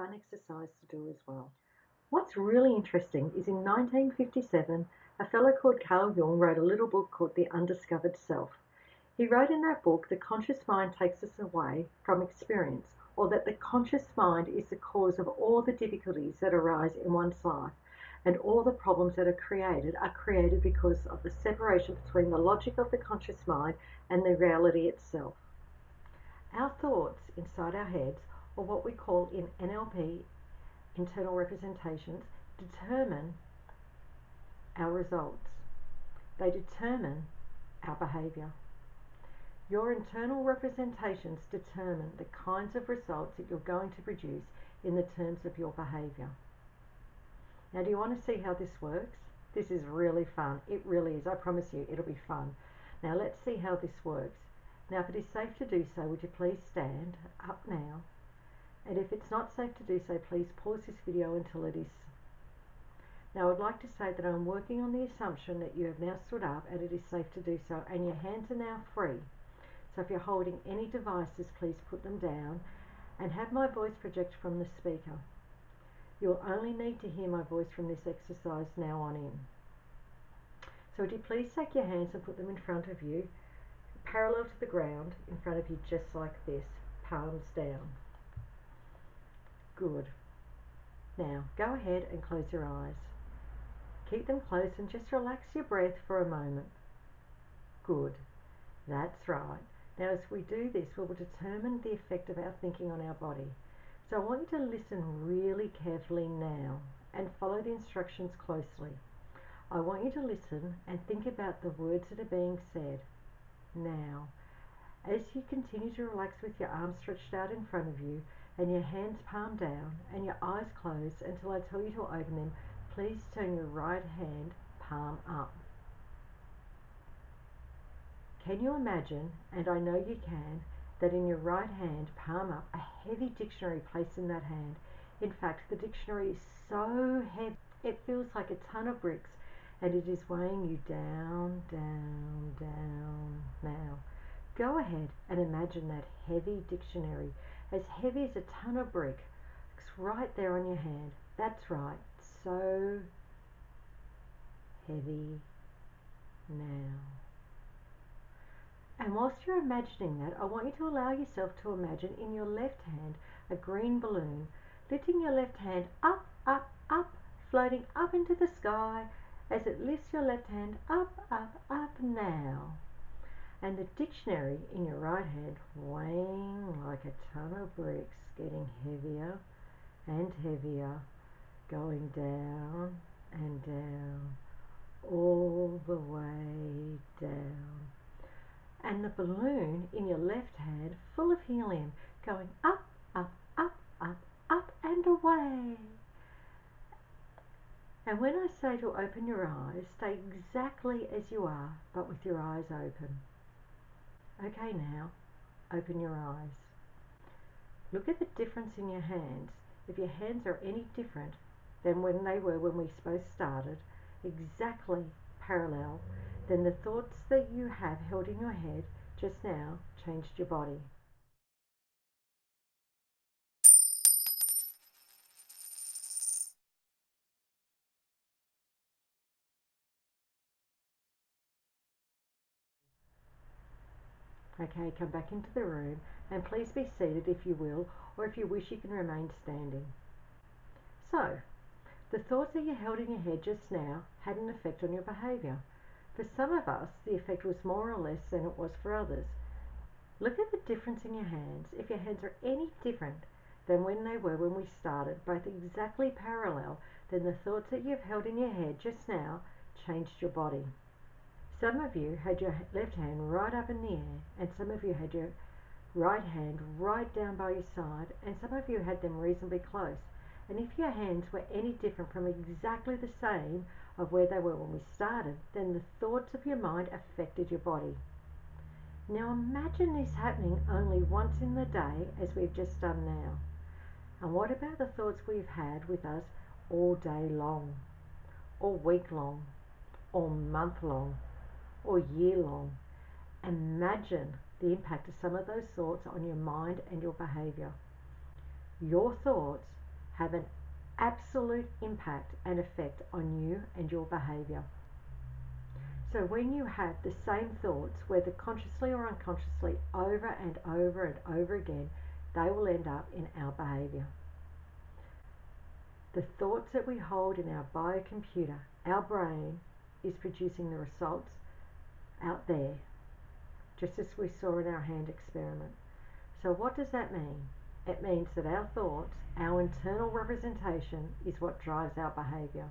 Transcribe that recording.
fun exercise to do as well. What's really interesting is in 1957, a fellow called Carl Jung wrote a little book called The Undiscovered Self. He wrote in that book, the conscious mind takes us away from experience, or that the conscious mind is the cause of all the difficulties that arise in one's life, and all the problems that are created because of the separation between the logic of the conscious mind and the reality itself. Our thoughts inside our heads, or what we call in NLP internal representations, determine our results. They determine our behaviour. Your internal representations determine the kinds of results that you're going to produce in the terms of your behaviour. Now, do you want to see how this works? This is really fun. It really is. I promise you, it'll be fun. Now, let's see how this works. Now, if it is safe to do so, would you please stand up now? And if it's not safe to do so, please pause this video until it is. Now, I'd like to say that I'm working on the assumption that you have now stood up and it is safe to do so, and your hands are now free. So if you're holding any devices, please put them down and have my voice project from the speaker. You'll only need to hear my voice from this exercise now on in. So would you please take your hands and put them in front of you, parallel to the ground, in front of you, just like this, palms down. Good. Now, go ahead and close your eyes. Keep them closed and just relax your breath for a moment. Good. That's right. Now, as we do this, we will determine the effect of our thinking on our body. So I want you to listen really carefully now and follow the instructions closely. I want you to listen and think about the words that are being said now. As you continue to relax with your arms stretched out in front of you and your hands palm down and your eyes closed until I tell you to open them, please turn your right hand palm up. Can you imagine, and I know you can, that in your right hand, palm up, a heavy dictionary placed in that hand? In fact, the dictionary is so heavy, it feels like a ton of bricks, and it is weighing you down, down, down. Now, go ahead and imagine that heavy dictionary, as heavy as a ton of brick. It's right there on your hand. That's right, so heavy now. And whilst you're imagining that, I want you to allow yourself to imagine in your left hand a green balloon, lifting your left hand up, up, up, floating up into the sky as it lifts your left hand up, up, up now. And the dictionary in your right hand weighing like a ton of bricks, getting heavier and heavier, going down and down, all the way down. And the balloon in your left hand full of helium, going up, up, up, up, up and away. And when I say to open your eyes, stay exactly as you are, but with your eyes open. Okay, now, open your eyes. Look at the difference in your hands. If your hands are any different than when they were when we both started, exactly parallel, then the thoughts that you have held in your head just now changed your body. Okay, come back into the room and please be seated if you will, or if you wish you can remain standing. So, the thoughts that you held in your head just now had an effect on your behaviour. For some of us, the effect was more or less than it was for others. Look at the difference in your hands. If your hands are any different than when they were when we started, both exactly parallel, then the thoughts that you've held in your head just now changed your body. Some of you had your left hand right up in the air, and some of you had your right hand right down by your side, and some of you had them reasonably close. And if your hands were any different from exactly the same of where they were when we started, then the thoughts of your mind affected your body. Now imagine this happening only once in the day, as we've just done now. And what about the thoughts we've had with us all day long, or week long, or month long, or year long? Imagine the impact of some of those thoughts on your mind and your behaviour. Your thoughts have an absolute impact and effect on you and your behaviour. So when you have the same thoughts, whether consciously or unconsciously, over and over and over again, they will end up in our behaviour. The thoughts that we hold in our biocomputer, our brain, is producing the results out there, just as we saw in our hand experiment. So what does that mean? It means that our thoughts, our internal representation, is what drives our behaviour.